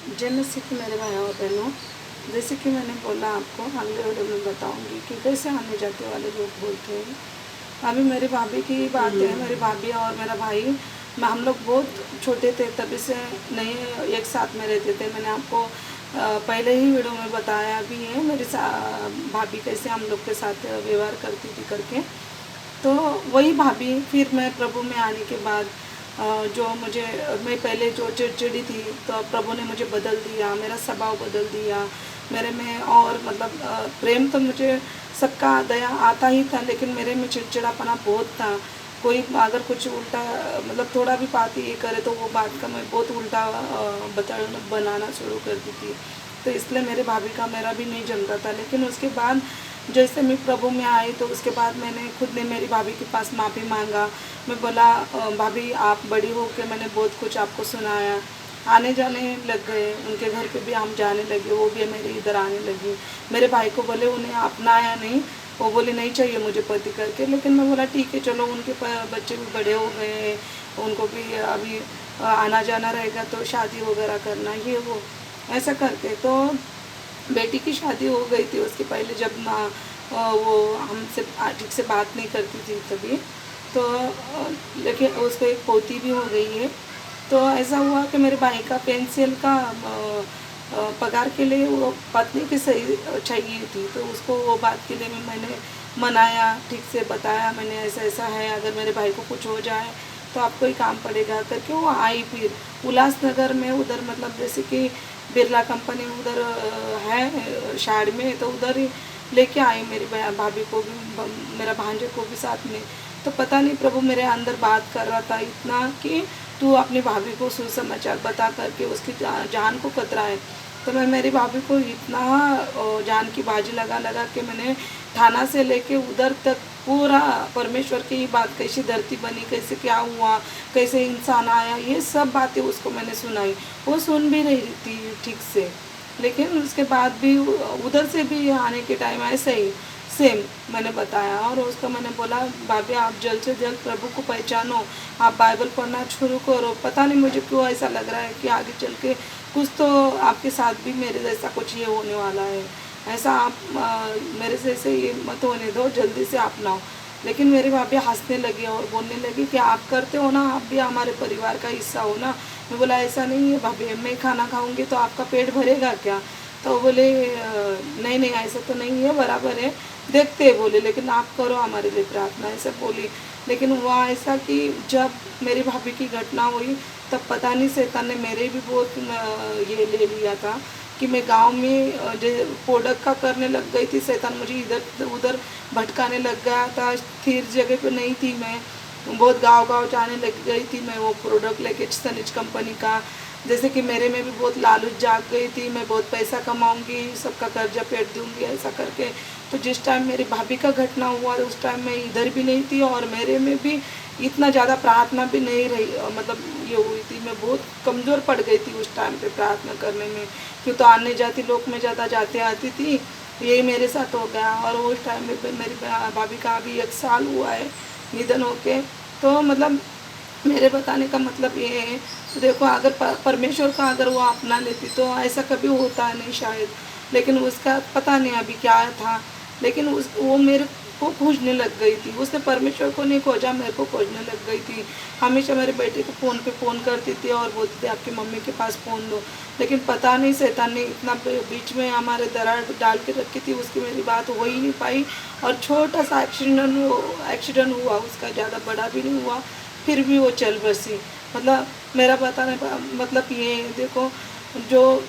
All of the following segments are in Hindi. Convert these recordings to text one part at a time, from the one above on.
जय मसीह की मेरे भाई और बहनों, जैसे कि मैंने बोला आपको अगले वीडियो में बताऊंगी कि कैसे आने जाते वाले लोग बोलते हैं। अभी मेरी भाभी की बात है। मेरी भाभी और मेरा भाई, हम लोग बहुत छोटे थे तभी से नहीं एक साथ में रहते थे। मैंने आपको पहले ही वीडियो में बताया भी है मेरी भाभी कैसे हम लोग के साथ व्यवहार करती थी करके। तो वही भाभी फिर मैं प्रभु में आने के बाद जो मुझे, मैं पहले जो चिड़चिड़ी थी तो प्रभु ने मुझे बदल दिया, मेरा स्वभाव बदल दिया मेरे में। और मतलब प्रेम तो मुझे सबका दया आता ही था, लेकिन मेरे में चिड़चिड़ापना बहुत था। कोई अगर कुछ उल्टा मतलब थोड़ा भी बात ये करे तो वो बात का मैं बहुत उल्टा बनाना शुरू कर दी थी। तो इसलिए मेरे भाभी का मेरा भी नहीं जमता था। लेकिन उसके बाद जैसे मैं प्रभु में आई तो उसके बाद मैंने खुद ने मेरी भाभी के पास माफ़ी मांगा। मैं बोला भाभी आप बड़ी हो के मैंने बहुत कुछ आपको सुनाया। आने जाने लग गए, उनके घर पे भी हम जाने लगे, वो भी मेरे इधर आने लगी। मेरे भाई को बोले उन्हें अपनाया नहीं, वो बोले नहीं चाहिए मुझे पति करके। लेकिन मैं बोला ठीक है चलो, उनके बच्चे भी बड़े हो गए हैं, उनको भी अभी आना जाना रहेगा तो शादी वगैरह करना ये वो ऐसा करके। तो बेटी की शादी हो गई थी उसके पहले, जब वो हमसे ठीक से बात नहीं करती थी तभी। तो लेकिन उसको एक पोती भी हो गई है। तो ऐसा हुआ कि मेरे भाई का पेंसिल का पगार के लिए वो पत्नी की सही चाहिए थी। तो उसको वो बात के लिए मैंने मनाया, ठीक से बताया मैंने ऐसा ऐसा है, अगर मेरे भाई को कुछ हो जाए तो आपको ही काम पड़ेगा करके। वो आई फिर उल्लासनगर में, उधर मतलब जैसे कि बिरला कंपनी उधर है शाड़ में, तो उधर ही लेके आई मेरी भाभी को भी, मेरा भांजे को भी साथ में। तो पता नहीं प्रभु मेरे अंदर बात कर रहा था इतना कि तू अपनी भाभी को सुसमाचार बता करके उसकी जान को खतरा है। तो मैं मेरी भाभी को इतना जान की बाजी लगा लगा के मैंने थाना से लेके उधर तक पूरा परमेश्वर की ही बात, कैसी धरती बनी, कैसे क्या हुआ, कैसे इंसान आया, ये सब बातें उसको मैंने सुनाई। वो सुन भी रही थी ठीक से। लेकिन उसके बाद भी उधर से भी आने के टाइम ऐसे ही सेम मैंने बताया। और उसको मैंने बोला भाभी आप जल्द से जल्द प्रभु को पहचानो, आप बाइबल पढ़ना शुरू करो। पता नहीं मुझे क्यों ऐसा लग रहा है कि आगे चल के कुछ तो आपके साथ भी मेरे जैसा कुछ ये होने वाला है। ऐसा आप मेरे जैसे ये मत होने दो, जल्दी से अपनाओ। लेकिन मेरी भाभी हंसने लगी और बोलने लगी कि आप करते हो ना, आप भी हमारे परिवार का हिस्सा हो ना। मैं बोला ऐसा नहीं है भाभी, मैं खाना खाऊंगी तो आपका पेट भरेगा क्या? तो बोले नहीं नहीं ऐसा तो नहीं है, बराबर है, देखते हैं बोले, लेकिन आप करो हमारे लिए प्रार्थना, ऐसा बोली। लेकिन हुआ ऐसा कि जब मेरी भाभी की घटना हुई तब पता नहीं शैतान ने मेरे भी बहुत ये ले लिया था कि मैं गांव में जो प्रोडक्ट का करने लग गई थी। शैतान मुझे इधर उधर भटकाने लग गया था, स्थिर जगह पे नहीं थी मैं, बहुत गांव गांव जाने लग गई थी मैं वो प्रोडक्ट लेके सनिज कंपनी का। जैसे कि मेरे में भी बहुत लालच जाग गई थी, मैं बहुत पैसा कमाऊंगी, सबका कर्जा पेट दूंगी ऐसा करके। तो जिस टाइम मेरी भाभी का घटना हुआ उस टाइम मैं इधर भी नहीं थी और मेरे में भी इतना ज़्यादा प्रार्थना भी नहीं रही, मतलब ये हुई थी, मैं बहुत कमज़ोर पड़ गई थी उस टाइम पे प्रार्थना करने में। क्यों तो आने जाती लोग में ज़्यादा जाते आती थी, यही मेरे साथ हो गया। और उस टाइम में मेरी भाभी का अभी 1 साल हुआ है निधन होके। तो मतलब मेरे बताने का मतलब ये है, तो देखो अगर परमेश्वर का अगर वो अपना लेती तो ऐसा कभी होता नहीं शायद। लेकिन उसका पता नहीं अभी क्या था। लेकिन वो मेरे को खोजने लग गई थी, उसने परमेश्वर को नहीं खोजा, मेरे को खोजने लग गई थी। हमेशा मेरे बेटे को फ़ोन पे फ़ोन करती थी और बोलती थी आपकी मम्मी के पास फ़ोन दो। लेकिन पता नहीं शैतान ने इतना बीच में हमारे दरार डाल के रखी थी, उसकी मेरी बात हो ही नहीं पाई। और छोटा सा एक्सीडेंट हुआ उसका, ज़्यादा बड़ा भी नहीं हुआ, फिर भी वो चल बसी। मतलब मेरा बताने का मतलब ये है, देखो जो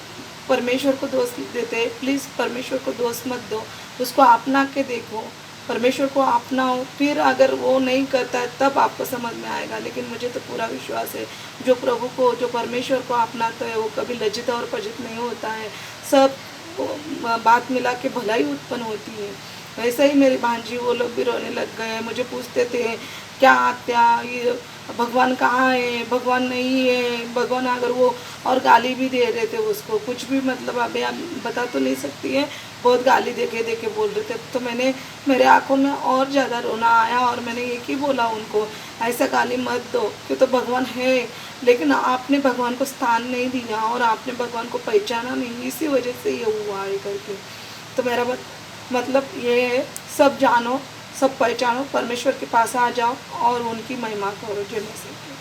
परमेश्वर को दोष देते हैं, प्लीज़ परमेश्वर को दोष मत दो, उसको अपना के देखो, परमेश्वर को अपनाओ। फिर अगर वो नहीं करता है तब आपको समझ में आएगा। लेकिन मुझे तो पूरा विश्वास है जो प्रभु को, जो परमेश्वर को अपनाता है वो कभी लज्जित और पजित नहीं होता है। सब बात मिला के भलाई उत्पन्न होती है। वैसे ही मेरी भांजी वो लोग भी रोने लग गए, मुझे पूछते थे क्या आत्या ये भगवान कहाँ है, भगवान नहीं है, भगवान अगर वो, और गाली भी दे रहे थे उसको, कुछ भी मतलब अभी आप बता तो नहीं सकती है, बहुत गाली देके देके बोल रहे थे। तो मैंने, मेरे आंखों में और ज़्यादा रोना आया और मैंने एक ही बोला उनको ऐसा गाली मत दो, क्यों तो भगवान है, लेकिन आपने भगवान को स्थान नहीं दिया और आपने भगवान को पहचाना नहीं, इसी वजह से ये हुआ है करके। तो मेरा मतलब ये है, सब जानो, सब पहचानो, परमेश्वर के पास आ जाओ और उनकी महिमा करो। जय मसीह की।